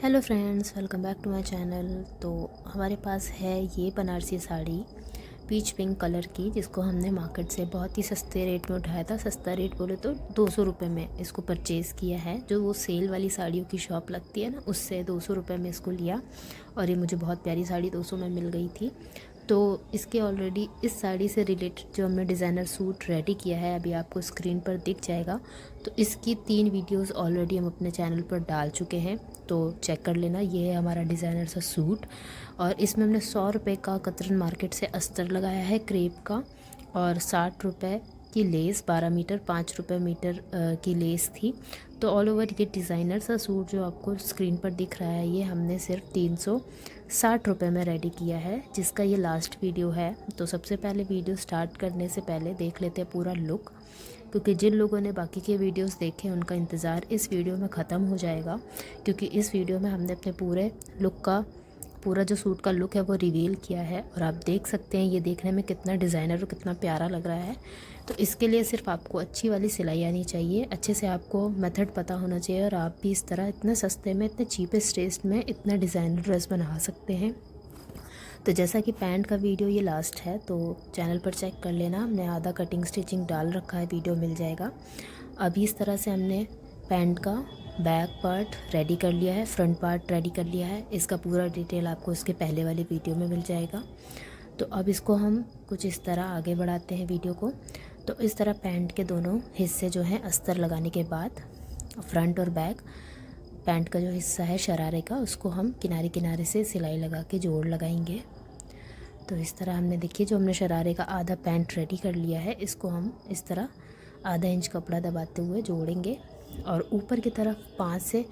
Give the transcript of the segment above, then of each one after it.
Hello friends, welcome back to my channel. तो हमारे पास है ये Banarasi sari peach pink colour की, जिसको हमने मार्केट से बहुत ही सस्ते रेट में उठाया था। सस्ता रेट बोले तो 200 रुपये में इसको परचेज़ किया है। जो वो सेल वाली साड़ियों की शॉप लगती है ना, उससे 200 रुपये में इसको लिया और ये मुझे बहुत प्यारी साड़ी 200 में मिल गई थी। तो इसके ऑलरेडी इस साड़ी से रिलेटेड जो हमने डिज़ाइनर सूट रेडी किया है, अभी आपको स्क्रीन पर दिख जाएगा। तो इसकी 3 वीडियोस ऑलरेडी हम अपने चैनल पर डाल चुके हैं, तो चेक कर लेना। ये है हमारा डिज़ाइनर सा सूट और इसमें हमने 100 रुपये का कतरन मार्केट से अस्तर लगाया है क्रेप का, और 60 रुपये की लेस 12 मीटर 5 रुपये मीटर की लेस थी। तो ऑल ओवर ये डिज़ाइनर सा सूट जो आपको स्क्रीन पर दिख रहा है, ये हमने सिर्फ 360 रुपये में रेडी किया है, जिसका ये लास्ट वीडियो है। तो सबसे पहले वीडियो स्टार्ट करने से पहले देख लेते हैं पूरा लुक, क्योंकि जिन लोगों ने बाकी के वीडियोस देखे उनका इंतज़ार इस वीडियो में ख़त्म हो जाएगा। क्योंकि इस वीडियो में हमने अपने पूरे लुक का, पूरा जो सूट का लुक है वो रिवील किया है, और आप देख सकते हैं ये देखने में कितना डिज़ाइनर और कितना प्यारा लग रहा है। तो इसके लिए सिर्फ आपको अच्छी वाली सिलाई आनी चाहिए, अच्छे से आपको मेथड पता होना चाहिए, और आप भी इस तरह इतने सस्ते में, इतने चीपेस्ट रेट में इतना डिज़ाइनर ड्रेस बना सकते हैं। तो जैसा कि पैंट का वीडियो ये लास्ट है, तो चैनल पर चेक कर लेना, हमने आधा कटिंग स्टिचिंग डाल रखा है, वीडियो मिल जाएगा। अभी इस तरह से हमने पैंट का बैक पार्ट रेडी कर लिया है, फ्रंट पार्ट रेडी कर लिया है। इसका पूरा डिटेल आपको इसके पहले वाले वीडियो में मिल जाएगा। तो अब इसको हम कुछ इस तरह आगे बढ़ाते हैं वीडियो को। तो इस तरह पैंट के दोनों हिस्से जो हैं अस्तर लगाने के बाद, फ्रंट और बैक पैंट का जो हिस्सा है शरारे का, उसको हम किनारे किनारे से सिलाई लगा के जोड़ लगाएंगे। तो इस तरह हमने, देखिए, जो हमने शरारे का आधा पैंट रेडी कर लिया है, इसको हम इस तरह आधा इंच कपड़ा दबाते हुए जोड़ेंगे, और ऊपर की तरफ 5 से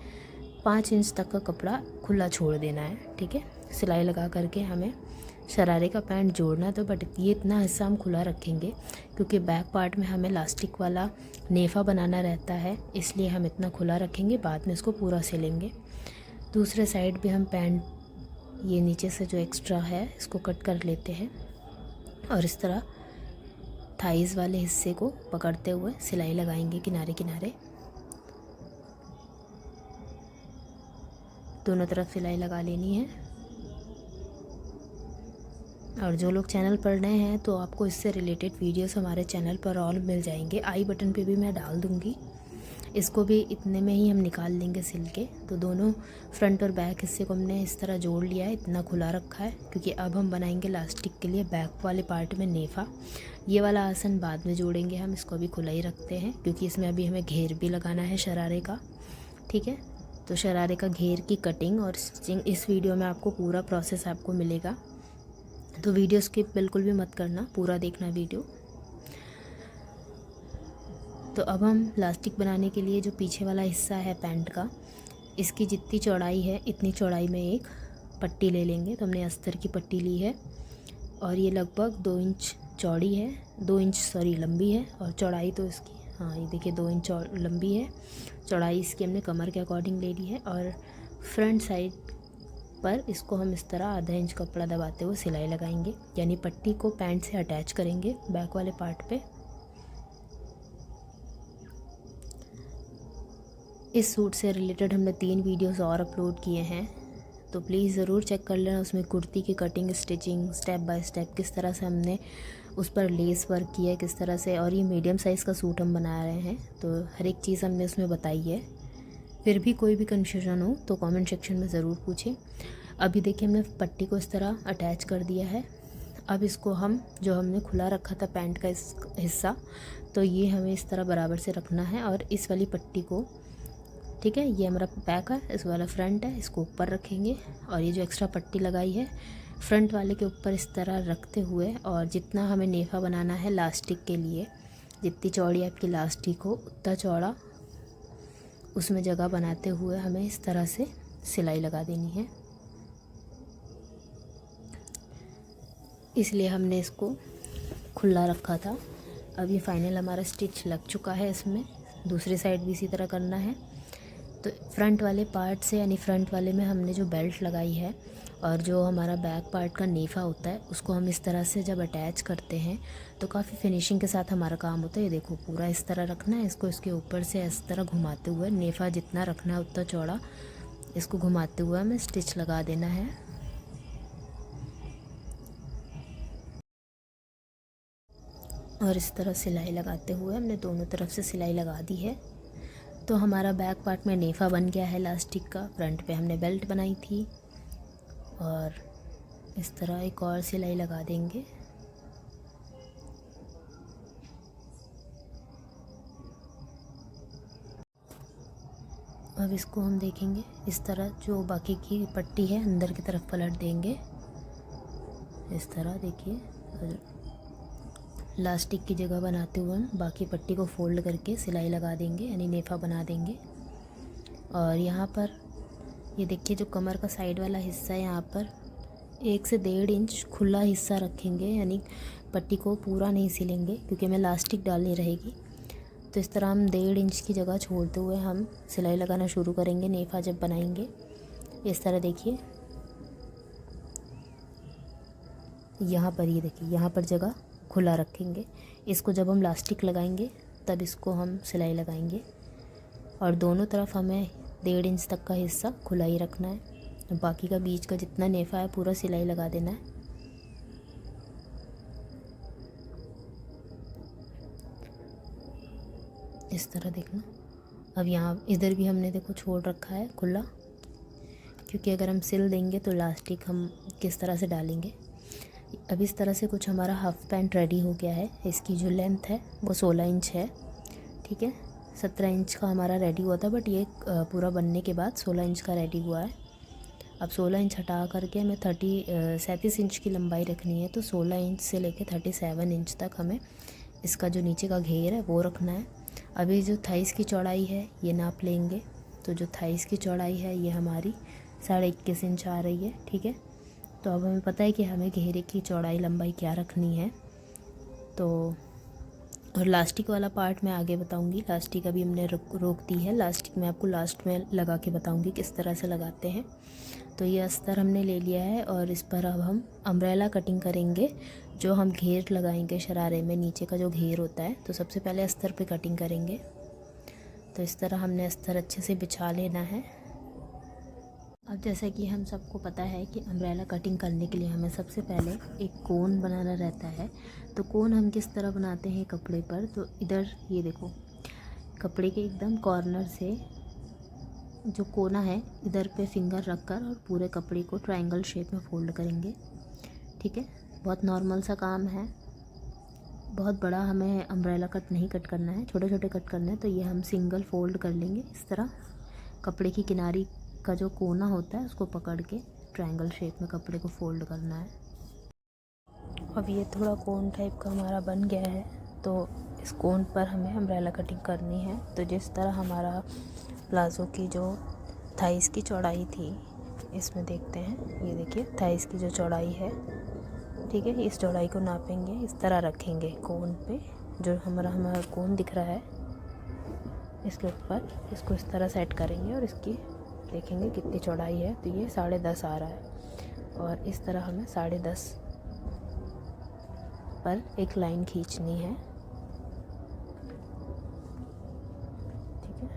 5 इंच तक का कपड़ा खुला छोड़ देना है। ठीक है, सिलाई लगा करके हमें शरारे का पैंट जोड़ना, तो बट ये इतना हिस्सा हम खुला रखेंगे क्योंकि बैक पार्ट में हमें लास्टिक वाला नेफा बनाना रहता है, इसलिए हम इतना खुला रखेंगे। बाद में इसको पूरा सिलेंगे। दूसरे साइड भी हम पैंट, ये नीचे से जो एक्स्ट्रा है इसको कट कर लेते हैं, और इस तरह थाइज़ वाले हिस्से को पकड़ते हुए सिलाई लगाएंगे किनारे किनारे। दोनों तरफ सिलाई लगा लेनी है। और जो लोग चैनल पर नए हैं, तो आपको इससे रिलेटेड वीडियोस हमारे चैनल पर ऑल मिल जाएंगे। आई बटन पे भी मैं डाल दूँगी। इसको भी इतने में ही हम निकाल लेंगे सिल के। तो दोनों फ्रंट और बैक हिस्से को हमने इस तरह जोड़ लिया है, इतना खुला रखा है, क्योंकि अब हम बनाएंगे लास्टिक के लिए बैक वाले पार्ट में नेफा। ये वाला आसन बाद में जोड़ेंगे हम, इसको अभी खुला ही रखते हैं क्योंकि इसमें अभी हमें घेर भी लगाना है शरारे का। ठीक है, तो शरारे का घेर की कटिंग और स्टिचिंग इस वीडियो में आपको पूरा प्रोसेस आपको मिलेगा। तो वीडियो स्किप बिल्कुल भी मत करना, पूरा देखना वीडियो। तो अब हम लास्टिक बनाने के लिए जो पीछे वाला हिस्सा है पैंट का, इसकी जितनी चौड़ाई है इतनी चौड़ाई में एक पट्टी ले लेंगे। तो हमने अस्तर की पट्टी ली है, और ये लगभग 2 इंच चौड़ी है, 2 इंच सॉरी लंबी है, और चौड़ाई तो इसकी, हाँ ये देखिए 2 इंच लंबी है। चौड़ाई इसकी हमने कमर के अकॉर्डिंग ले ली है, और फ्रंट साइड पर इसको हम इस तरह आधा इंच कपड़ा दबाते हुए सिलाई लगाएंगे, यानी पट्टी को पैंट से अटैच करेंगे बैक वाले पार्ट पे। इस सूट से रिलेटेड हमने 3 वीडियोस और अपलोड किए हैं, तो प्लीज़ ज़रूर चेक कर लेना। उसमें कुर्ती की cutting stitching step by step, किस तरह से हमने उस पर लेस वर्क किया है, किस तरह से, और ये मीडियम साइज़ का सूट हम बना रहे हैं, तो हर एक चीज़ हमने उसमें बताई है। फिर भी कोई भी कन्फ्यूजन हो तो कमेंट सेक्शन में ज़रूर पूछें। अभी देखिए हमने पट्टी को इस तरह अटैच कर दिया है। अब इसको हम, जो हमने खुला रखा था पैंट का इस हिस्सा, तो ये हमें इस तरह बराबर से रखना है, और इस वाली पट्टी को, ठीक है, ये हमारा बैक है, इस वाला फ्रंट है, इसको ऊपर रखेंगे, और ये जो एक्स्ट्रा पट्टी लगाई है फ्रंट वाले के ऊपर इस तरह रखते हुए, और जितना हमें नेफा बनाना है लास्टिक के लिए, जितनी चौड़ी आपकी लास्टिक हो उतना चौड़ा उसमें जगह बनाते हुए हमें इस तरह से सिलाई लगा देनी है। इसलिए हमने इसको खुला रखा था। अब ये फाइनल हमारा स्टिच लग चुका है। इसमें दूसरी साइड भी इसी तरह करना है। तो फ्रंट वाले पार्ट से, यानी फ्रंट वाले में हमने जो बेल्ट लगाई है, और जो हमारा बैक पार्ट का नेफा होता है, उसको हम इस तरह से जब अटैच करते हैं तो काफ़ी फिनिशिंग के साथ हमारा काम होता है। ये देखो पूरा इस तरह रखना है इसको, इसके ऊपर से इस तरह घुमाते हुए नेफा जितना रखना है उतना चौड़ा इसको घुमाते हुए हमें स्टिच लगा देना है। और इस तरह सिलाई लगाते हुए हमने दोनों तरफ से सिलाई लगा दी है। तो हमारा बैक पार्ट में नेफा बन गया है इलास्टिक का। फ्रंट पे हमने बेल्ट बनाई थी और इस तरह एक और सिलाई लगा देंगे। अब इसको हम देखेंगे इस तरह, जो बाकी की पट्टी है अंदर की तरफ पलट देंगे। इस तरह देखिए, इलास्टिक की जगह बनाते हुए हम बाकी पट्टी को फोल्ड करके सिलाई लगा देंगे, यानी नेफा बना देंगे। और यहाँ पर ये देखिए, जो कमर का साइड वाला हिस्सा है यहाँ पर 1 से 1.5 इंच खुला हिस्सा रखेंगे, यानी पट्टी को पूरा नहीं सिलेंगे क्योंकि हमें इलास्टिक डालनी रहेगी। तो इस तरह हम 1.5 इंच की जगह छोड़ते हुए हम सिलाई लगाना शुरू करेंगे नेफा जब बनाएंगे। इस तरह देखिए, यहाँ पर ये देखिए, यहाँ पर जगह खुला रखेंगे। इसको जब हम इलास्टिक लगाएंगे तब इसको हम सिलाई लगाएंगे। और दोनों तरफ हमें 1.5 इंच तक का हिस्सा खुला ही रखना है। बाकी का बीच का जितना नेफा है पूरा सिलाई लगा देना है। इस तरह देखना। अब यहाँ इधर भी हमने देखो छोड़ रखा है खुला, क्योंकि अगर हम सिल देंगे तो इलास्टिक हम किस तरह से डालेंगे। अब इस तरह से कुछ हमारा हाफ़ पैंट रेडी हो गया है। इसकी जो लेंथ है वो 16 इंच है, ठीक है। 17 इंच का हमारा रेडी हुआ था, बट ये पूरा बनने के बाद 16 इंच का रेडी हुआ है। अब 16 इंच हटा करके हमें 37 इंच की लंबाई रखनी है। तो 16 इंच से लेके 37 इंच तक हमें इसका जो नीचे का घेर है वो रखना है। अभी जो थाइस की चौड़ाई है ये नाप लेंगे। तो जो थाइस की चौड़ाई है ये हमारी 21.5 इंच आ रही है, ठीक है। तो अब हमें पता है कि हमें घेरे की चौड़ाई लंबाई क्या रखनी है। तो और लास्टिक वाला पार्ट मैं आगे बताऊंगी। लास्टिक अभी हमने रोक दी है। लास्टिक मैं आपको लास्ट में लगा के बताऊंगी किस तरह से लगाते हैं। तो ये अस्तर हमने ले लिया है और इस पर अब हम अम्ब्रेला कटिंग करेंगे। जो हम घेर लगाएंगे शरारे में, नीचे का जो घेर होता है, तो सबसे पहले अस्तर पे कटिंग करेंगे। तो इस तरह हमने अस्तर अच्छे से बिछा लेना है। अब जैसा कि हम सबको पता है कि अम्ब्रेला कटिंग करने के लिए हमें सबसे पहले एक कोन बनाना रहता है। तो कोन हम किस तरह बनाते हैं कपड़े पर, तो इधर ये देखो, कपड़े के एकदम कॉर्नर से जो कोना है इधर पे फिंगर रखकर और पूरे कपड़े को ट्रायंगल शेप में फोल्ड करेंगे, ठीक है। बहुत नॉर्मल सा काम है, बहुत बड़ा हमें अम्ब्रेला कट नहीं कट करना है, छोटे छोटे कट करना है। तो ये हम सिंगल फोल्ड कर लेंगे। इस तरह कपड़े की किनारी का जो कोना होता है उसको पकड़ के ट्रायंगल शेप में कपड़े को फोल्ड करना है। अब ये थोड़ा कोन टाइप का हमारा बन गया है। तो इस कोन पर हमें अम्ब्रेला कटिंग करनी है। तो जिस तरह हमारा प्लाज़ो की जो थाइस की चौड़ाई थी, इसमें देखते हैं, ये देखिए थाइस की जो चौड़ाई है, ठीक है। इस चौड़ाई को नापेंगे, इस तरह रखेंगे कोन पे। जो हमारा कोन दिख रहा है इसके ऊपर इसको इस तरह सेट करेंगे और इसकी देखेंगे कितनी चौड़ाई है। तो ये 10.5 आ रहा है और इस तरह हमें 10.5 पर एक लाइन खींचनी है, ठीक है।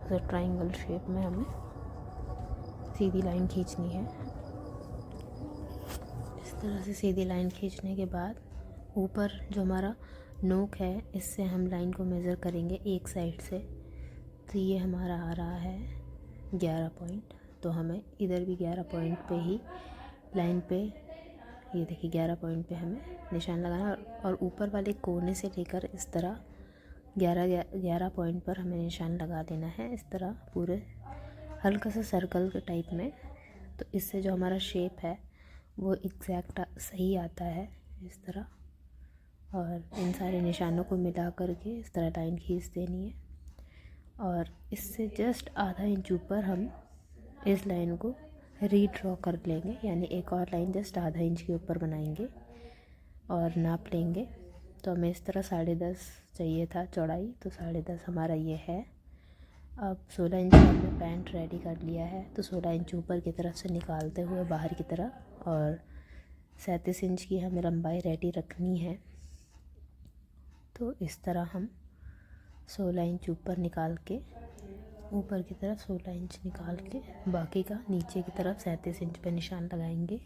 तो ट्रायंगल शेप में हमें सीधी लाइन खींचनी है। इस तरह से सीधी लाइन खींचने के बाद ऊपर जो हमारा नोक है इससे हम लाइन को मेज़र करेंगे एक साइड से। तो ये हमारा आ रहा है 11 पॉइंट। तो हमें इधर भी 11 पॉइंट पे ही लाइन पे, ये देखिए 11 पॉइंट पे हमें निशान लगाना है। और ऊपर वाले कोने से लेकर इस तरह 11 पॉइंट पर हमें निशान लगा देना है। इस तरह पूरे हल्का सा सर्कल के टाइप में। तो इससे जो हमारा शेप है वो एग्जैक्ट सही आता है, इस तरह। और इन सारे निशानों को मिला करके इस तरह लाइन खींच देनी है। और इससे जस्ट आधा इंच ऊपर हम इस लाइन को रीड्रॉ कर लेंगे, यानी एक और लाइन जस्ट आधा इंच के ऊपर बनाएंगे और नाप लेंगे। तो हमें इस तरह 10.5 चाहिए था चौड़ाई, तो 10.5 हमारा ये है। अब 16 इंच का हमने पैंट रेडी कर लिया है। तो 16 इंच ऊपर की तरफ से निकालते हुए बाहर की तरफ, और 37 इंच की हमें लंबाई रेडी रखनी है। तो इस तरह हम 16 इंच ऊपर निकाल के, ऊपर की तरफ 16 इंच निकाल के बाकी का नीचे की तरफ 37 इंच पे निशान लगाएंगे।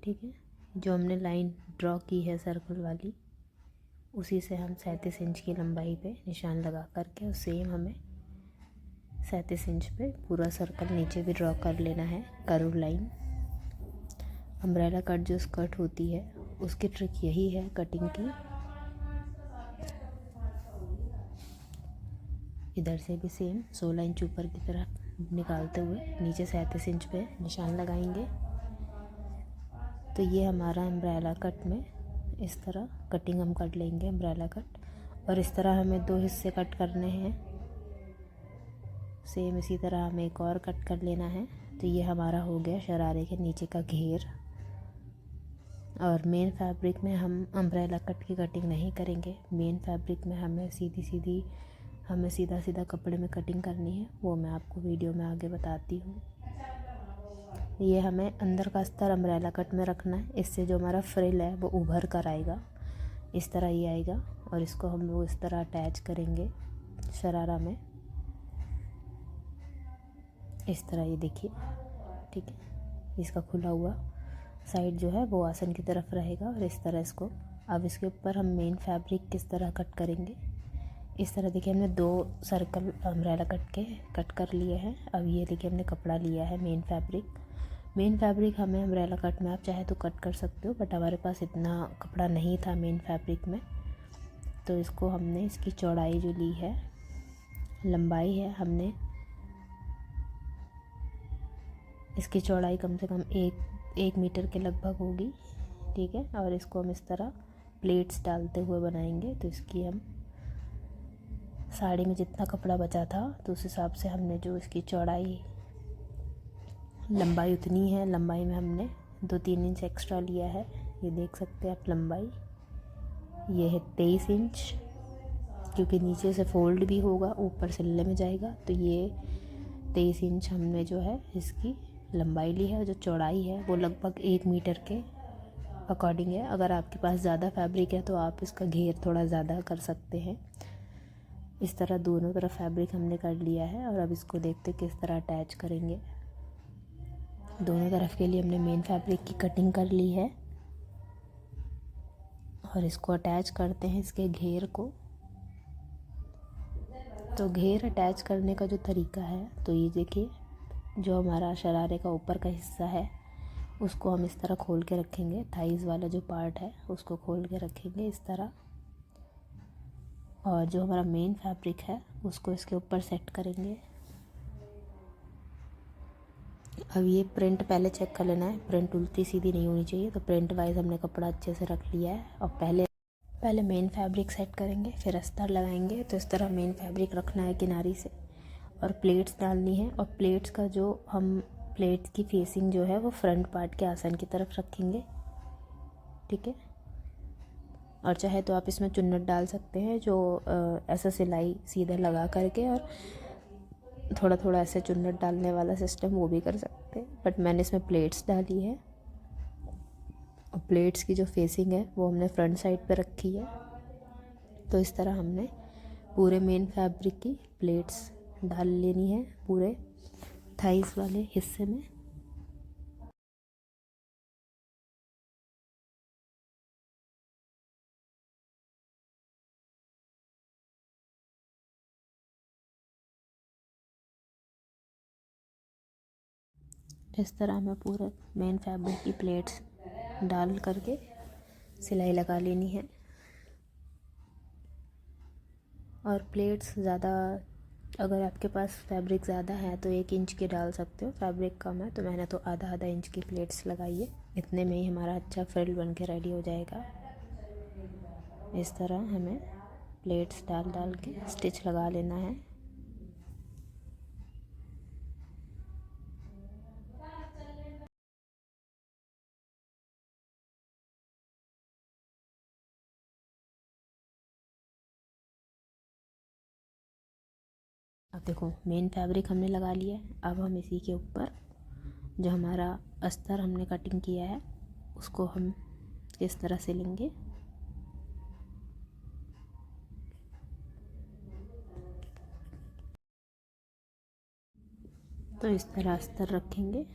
ठीक है, जो हमने लाइन ड्रॉ की है सर्कल वाली, उसी से हम 37 इंच की लंबाई पे निशान लगा करके, और सेम हमें 37 इंच पे पूरा सर्कल नीचे भी ड्रॉ कर लेना है, कर्व लाइन। अम्ब्रेला कट जो स्कर्ट होती है उसकी ट्रिक यही है कटिंग की। इधर से भी सेम 16 इंच ऊपर की तरफ निकालते हुए नीचे 37 इंच पे निशान लगाएंगे। तो ये हमारा अम्ब्रेला कट में इस तरह कटिंग हम कर लेंगे, अम्ब्रेला कट। और इस तरह हमें 2 हिस्से कट करने हैं। सेम इसी तरह हमें एक और कट कर लेना है। तो ये हमारा हो गया शरारे के नीचे का घेर। और मेन फैब्रिक में हम अम्ब्रेला कट की कटिंग नहीं करेंगे। मेन फैब्रिक में हमें सीधा सीधा कपड़े में कटिंग करनी है, वो मैं आपको वीडियो में आगे बताती हूँ। ये हमें अंदर का अस्तर अम्ब्रेला कट में रखना है, इससे जो हमारा फ्रिल है वो उभर कर आएगा, इस तरह ये आएगा। और इसको हम लोग इस तरह अटैच करेंगे शरारा में, इस तरह, ये देखिए। ठीक है, इसका खुला हुआ साइड जो है वो आसन की तरफ रहेगा, और इस तरह इसको। अब इसके ऊपर हम मेन फैब्रिक किस तरह कट करेंगे, इस तरह देखिए हमने 2 सर्कल अम्ब्रेला कट कर लिए हैं। अब ये देखिए हमने कपड़ा लिया है मेन फैब्रिक हमें अम्ब्रेला कट में आप चाहे तो कट कर सकते हो, बट हमारे पास इतना कपड़ा नहीं था मेन फैब्रिक में। तो इसको हमने, इसकी चौड़ाई जो ली है, लंबाई है, हमने इसकी चौड़ाई कम से कम 1 मीटर के लगभग होगी। ठीक है, और इसको हम इस तरह प्लेट्स डालते हुए बनाएंगे। तो इसकी हम साड़ी में जितना कपड़ा बचा था तो उस हिसाब से हमने जो इसकी चौड़ाई, लंबाई उतनी है, लंबाई में हमने 2-3 इंच एक्स्ट्रा लिया है। ये देख सकते हैं आप लंबाई, ये है 23 इंच, क्योंकि नीचे से फोल्ड भी होगा, ऊपर सिलने में जाएगा। तो ये 23 इंच हमने जो है इसकी लंबाई ली है। और जो चौड़ाई है वो लगभग 1 मीटर के अकॉर्डिंग है। अगर आपके पास ज़्यादा फैब्रिक है तो आप इसका घेर थोड़ा ज़्यादा कर सकते हैं। इस तरह दोनों तरफ फैब्रिक हमने कर लिया है। और अब इसको देखते किस तरह अटैच करेंगे। दोनों तरफ के लिए हमने मेन फैब्रिक की कटिंग कर ली है, और इसको अटैच करते हैं इसके घेर को। तो घेर अटैच करने का जो तरीका है, तो ये देखिए, जो हमारा शरारे का ऊपर का हिस्सा है उसको हम इस तरह खोल के रखेंगे। थाइज़ वाला जो पार्ट है उसको खोल के रखेंगे इस तरह। और जो हमारा मेन फैब्रिक है उसको इसके ऊपर सेट करेंगे। अब ये प्रिंट पहले चेक कर लेना है, प्रिंट उल्टी सीधी नहीं होनी चाहिए। तो प्रिंट वाइज हमने कपड़ा अच्छे से रख लिया है। और पहले मेन फैब्रिक सेट करेंगे, फिर अस्तर लगाएंगे। तो इस तरह मेन फैब्रिक रखना है किनारी से, और प्लेट्स डालनी है। और प्लेट्स का जो हम प्लेट की फेसिंग जो है वो फ्रंट पार्ट के आसन की तरफ रखेंगे। ठीक है, और चाहे तो आप इसमें चुन्नट डाल सकते हैं, जो ऐसा सिलाई सीधा लगा करके और थोड़ा थोड़ा ऐसे चुन्नट डालने वाला सिस्टम, वो भी कर सकते हैं। बट मैंने इसमें प्लेट्स डाली है, और प्लेट्स की जो फेसिंग है वो हमने फ्रंट साइड पे रखी है। तो इस तरह हमने पूरे मेन फैब्रिक की प्लेट्स डाल लेनी है पूरे थाइस वाले हिस्से में। इस तरह हमें पूरे मेन फैब्रिक की प्लेट्स डाल करके सिलाई लगा लेनी है। और प्लेट्स ज़्यादा, अगर आपके पास फैब्रिक ज़्यादा है तो 1 इंच के डाल सकते हो, फैब्रिक कम है तो मैंने तो आधा इंच की प्लेट्स लगाई है। इतने में ही हमारा अच्छा फ्रिल बन के रेडी हो जाएगा। इस तरह हमें प्लेट्स डाल डाल के स्टिच लगा लेना है। अब देखो मेन फैब्रिक हमने लगा लिया है। अब हम इसी के ऊपर जो हमारा अस्तर हमने कटिंग किया है उसको हम किस तरह सिलेंगे। तो इस तरह अस्तर रखेंगे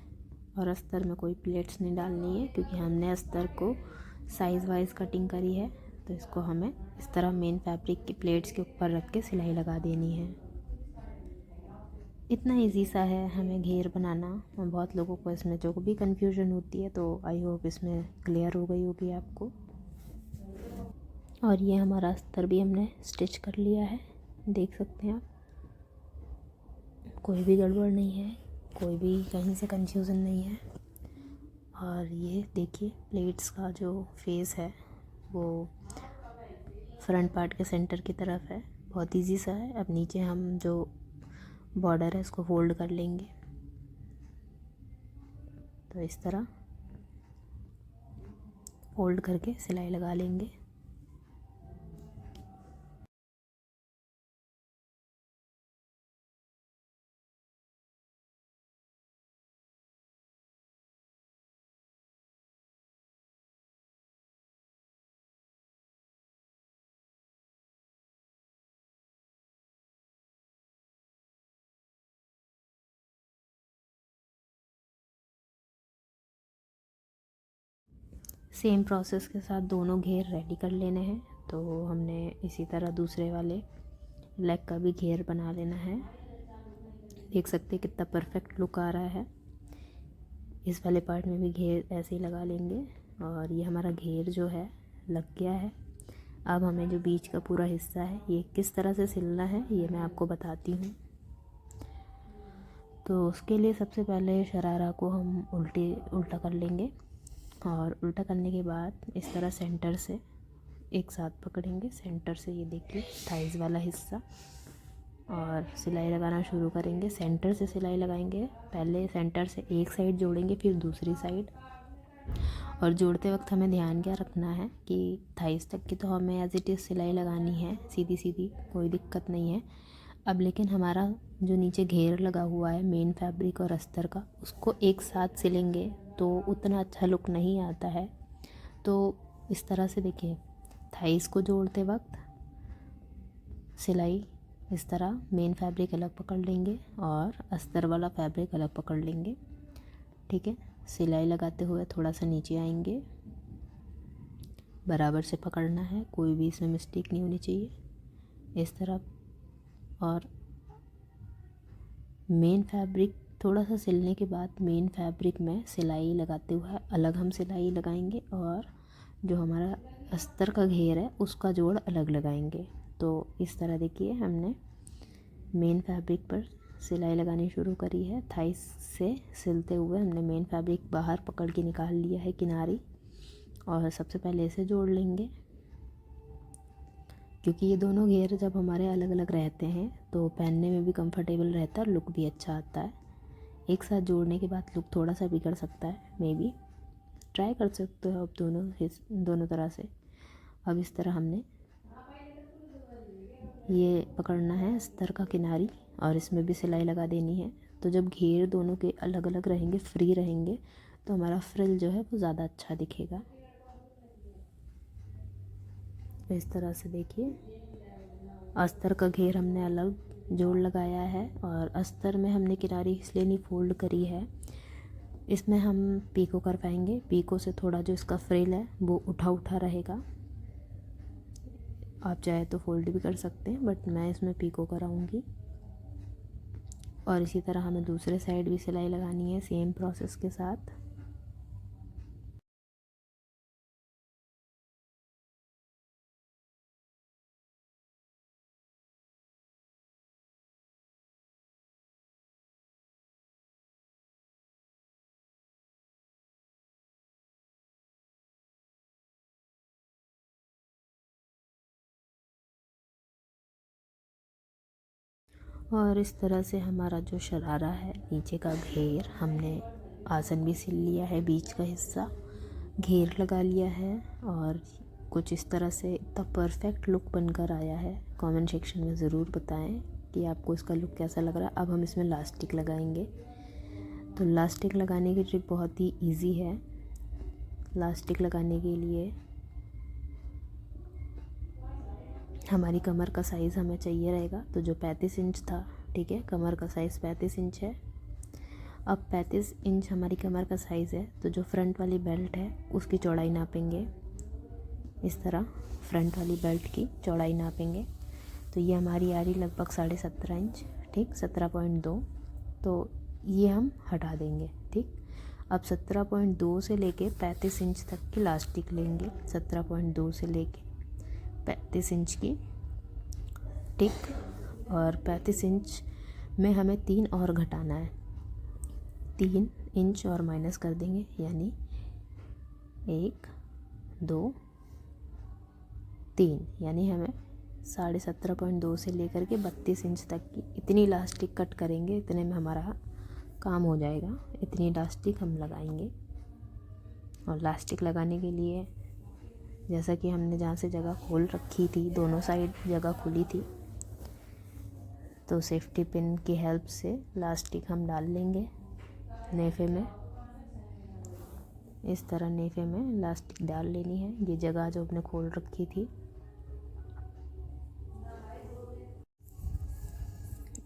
और अस्तर में कोई प्लेट्स नहीं डालनी है क्योंकि हमने अस्तर को साइज़ वाइज कटिंग करी है। तो इसको हमें इस तरह मेन फैब्रिक की प्लेट्स के ऊपर रख के सिलाई लगा देनी है। इतना इजी सा है हमें घेर बनाना। और बहुत लोगों को इसमें जो भी कंफ्यूजन होती है, तो आई होप इसमें क्लियर हो गई होगी आपको। और ये हमारा अस्तर भी हमने स्टिच कर लिया है, देख सकते हैं आप। कोई भी गड़बड़ नहीं है, कोई भी कहीं से कंफ्यूजन नहीं है। और ये देखिए प्लेट्स का जो फेस है वो फ्रंट पार्ट के सेंटर की तरफ है। बहुत इजी सा है। अब नीचे हम जो बॉर्डर है इसको फोल्ड कर लेंगे। तो इस तरह फोल्ड करके सिलाई लगा लेंगे। सेम प्रोसेस के साथ दोनों घेर रेडी कर लेने हैं। तो हमने इसी तरह दूसरे वाले लेग का भी घेर बना लेना है। देख सकते हैं कितना परफेक्ट लुक आ रहा है। इस वाले पार्ट में भी घेर ऐसे ही लगा लेंगे। और ये हमारा घेर जो है लग गया है। अब हमें जो बीच का पूरा हिस्सा है ये किस तरह से सिलना है ये मैं आपको बताती हूँ। तो उसके लिए सबसे पहले शरारा को हम उल्टा कर लेंगे। और उल्टा करने के बाद इस तरह सेंटर से एक साथ पकड़ेंगे। सेंटर से ये देखिए थाइज़ वाला हिस्सा, और सिलाई लगाना शुरू करेंगे। सेंटर से सिलाई लगाएंगे। पहले सेंटर से एक साइड जोड़ेंगे, फिर दूसरी साइड। और जोड़ते वक्त हमें ध्यान क्या रखना है कि थाइज़ तक की तो हमें एज इट इज़ सिलाई लगानी है, सीधी सीधी, कोई दिक्कत नहीं है। अब लेकिन हमारा जो नीचे घेर लगा हुआ है मेन फैब्रिक और अस्तर का, उसको एक साथ सिलेंगे तो उतना अच्छा लुक नहीं आता है। तो इस तरह से देखिए थाइस को जोड़ते वक्त सिलाई इस तरह मेन फैब्रिक अलग पकड़ लेंगे और अस्तर वाला फैब्रिक अलग पकड़ लेंगे। ठीक है, सिलाई लगाते हुए थोड़ा सा नीचे आएंगे, बराबर से पकड़ना है, कोई भी इसमें मिस्टेक नहीं होनी चाहिए। इस तरह और मेन फैब्रिक थोड़ा सा सिलने के बाद मेन फैब्रिक में सिलाई लगाते हुए अलग हम सिलाई लगाएंगे और जो हमारा अस्तर का घेर है उसका जोड़ अलग लगाएंगे। तो इस तरह देखिए हमने मेन फैब्रिक पर सिलाई लगानी शुरू करी है। थाइस से सिलते हुए हमने मेन फैब्रिक बाहर पकड़ के निकाल लिया है किनारी, और सबसे पहले इसे जोड़ लेंगे। क्योंकि ये दोनों घेर जब हमारे अलग अलग रहते हैं तो पहनने में भी कंफर्टेबल रहता है और लुक भी अच्छा आता है। एक साथ जोड़ने के बाद लुक थोड़ा सा बिगड़ सकता है, मे बी ट्राई कर सकते हो आप दोनों तरह से। अब इस तरह हमने ये पकड़ना है अस्तर का किनारी और इसमें भी सिलाई लगा देनी है। तो जब घेर दोनों के अलग अलग रहेंगे, फ्री रहेंगे, तो हमारा फ्रिल जो है वो ज़्यादा अच्छा दिखेगा। इस तरह से देखिए अस्तर का घेर हमने अलग जोड़ लगाया है और अस्तर में हमने किनारी इसलिए नहीं फोल्ड करी है, इसमें हम पीको कर पाएंगे। पीको से थोड़ा जो इसका फ्रिल है वो उठा उठा रहेगा। आप चाहे तो फोल्ड भी कर सकते हैं, बट मैं इसमें पीको कराऊंगी। और इसी तरह हमें दूसरे साइड भी सिलाई लगानी है सेम प्रोसेस के साथ। और इस तरह से हमारा जो शरारा है नीचे का घेर हमने आसन भी सिल लिया है, बीच का हिस्सा घेर लगा लिया है। और कुछ इस तरह से इतना परफेक्ट लुक बनकर आया है। कमेंट सेक्शन में ज़रूर बताएं कि आपको इसका लुक कैसा लग रहा है। अब हम इसमें लास्टिक लगाएंगे। तो लास्टिक लगाने की ट्रिक बहुत ही इजी है। लास्टिक लगाने के लिए हमारी कमर का साइज़ हमें चाहिए रहेगा। तो जो 35 इंच था, ठीक है, कमर का साइज़ 35 इंच है, अब 35 इंच हमारी कमर का साइज़ है, तो जो फ्रंट वाली बेल्ट है उसकी चौड़ाई नापेंगे। इस तरह फ्रंट वाली बेल्ट की चौड़ाई नापेंगे। तो ये हमारी आ रही लगभग 17.5 इंच, ठीक, 17.2। तो ये हम हटा देंगे, ठीक। अब 17.2 से लेके 35 इंच तक की लास्टिक लेंगे, 17.2 से लेके 35 इंच की, ठीक। और 35 इंच में हमें 3 और घटाना है, 3 इंच और माइनस कर देंगे, यानी 1 2 3, यानी हमें 17.5 से लेकर के 32 इंच तक की इतनी इलास्टिक कट करेंगे। इतने में हमारा काम हो जाएगा। इतनी इलास्टिक हम लगाएंगे। और इलास्टिक लगाने के लिए जैसा कि हमने जहाँ से जगह खोल रखी थी, दोनों साइड जगह खुली थी, तो सेफ्टी पिन की हेल्प से इलास्टिक हम डाल लेंगे नेफे में। इस तरह नेफे में इलास्टिक डाल लेनी है। ये जगह जो हमने खोल रखी थी,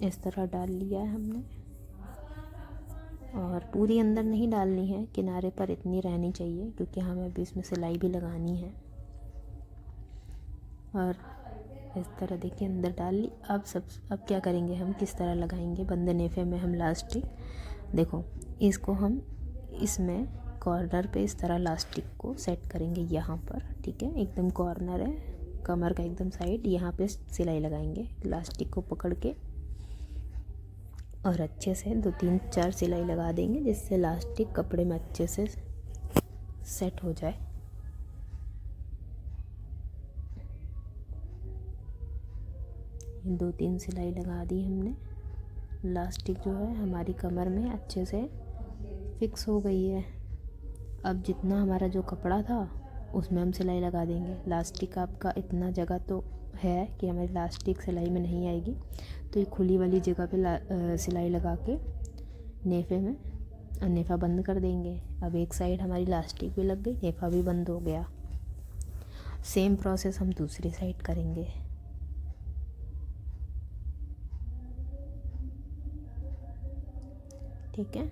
इस तरह डाल लिया है हमने। और पूरी अंदर नहीं डालनी है, किनारे पर इतनी रहनी चाहिए, क्योंकि हमें अभी इसमें सिलाई भी लगानी है। और इस तरह देखिए अंदर डाल ली। अब क्या करेंगे, हम किस तरह लगाएंगे बंद नेफे में हम इलास्टिक। देखो, इसको हम इसमें कॉर्नर पे इस तरह इलास्टिक को सेट करेंगे यहाँ पर, ठीक है। एकदम कॉर्नर है कमर का, एकदम साइड, यहाँ पे सिलाई लगाएंगे इलास्टिक को पकड़ के। और अच्छे से 2 3 4 सिलाई लगा देंगे, जिससे इलास्टिक कपड़े में अच्छे से सेट हो जाए। ये 2 3 सिलाई लगा दी हमने। इलास्टिक जो है हमारी कमर में अच्छे से फिक्स हो गई है। अब जितना हमारा जो कपड़ा था उसमें हम सिलाई लगा देंगे। इलास्टिक आपका इतना जगह तो है कि हमारी इलास्टिक सिलाई में नहीं आएगी, तो ये खुली वाली जगह पे सिलाई लगा के नेफे में नेफा बंद कर देंगे। अब एक साइड हमारी इलास्टिक भी लग गई, नेफा भी बंद हो गया। सेम प्रोसेस हम दूसरी साइड करेंगे। ठीक है,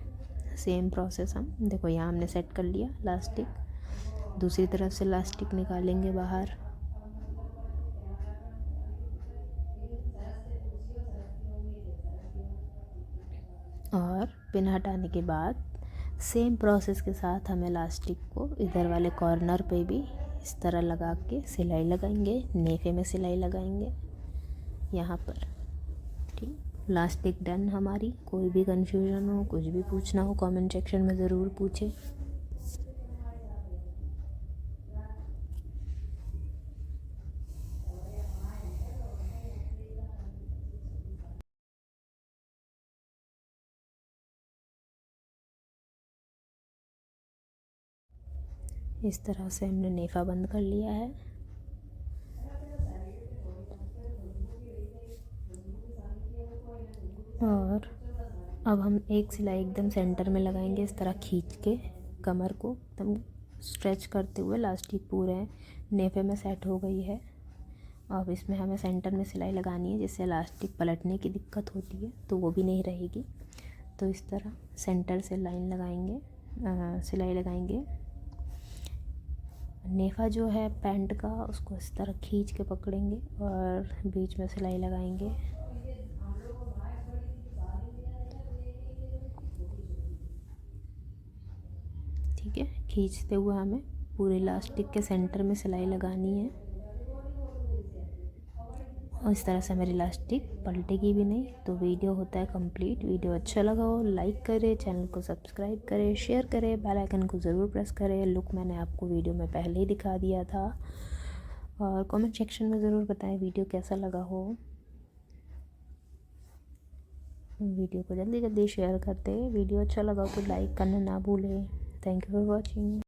सेम प्रोसेस हम देखो यहाँ हमने सेट कर लिया इलास्टिक। दूसरी तरफ से इलास्टिक निकालेंगे बाहर। और पिन हटाने के बाद सेम प्रोसेस के साथ हमें इलास्टिक को इधर वाले कॉर्नर पे भी इस तरह लगा के सिलाई लगाएंगे। नेफे में सिलाई लगाएंगे यहाँ पर, ठीक। इलास्टिक डन हमारी। कोई भी कन्फ्यूजन हो, कुछ भी पूछना हो, कमेंट सेक्शन में ज़रूर पूछें। इस तरह से हमने नेफा बंद कर लिया है। और अब हम एक सिलाई एकदम सेंटर में लगाएंगे, इस तरह खींच के कमर को एकदम स्ट्रेच करते हुए। इलास्टिक पूरे नेफे में सेट हो गई है। अब इसमें हमें सेंटर में सिलाई लगानी है, जिससे इलास्टिक पलटने की दिक्कत होती है तो वो भी नहीं रहेगी। तो इस तरह सेंटर से लाइन लगाएंगे, सिलाई लगाएंगे। नेफा जो है पैंट का, उसको इस तरह खींच के पकड़ेंगे और बीच में सिलाई लगाएंगे। ठीक है, खींचते हुए हमें पूरे इलास्टिक के सेंटर में सिलाई लगानी है। और इस तरह से हमारी इलास्टिक पलटेगी भी नहीं। तो वीडियो होता है कंप्लीट। वीडियो अच्छा लगा हो लाइक करें, चैनल को सब्सक्राइब करें, शेयर करें, बेल आइकन को ज़रूर प्रेस करें। लुक मैंने आपको वीडियो में पहले ही दिखा दिया था। और कमेंट सेक्शन में ज़रूर बताएं वीडियो कैसा लगा हो। वीडियो को जल्दी जल्दी शेयर करते। वीडियो अच्छा लगा तो लाइक करना ना भूलें। Thank you for watching.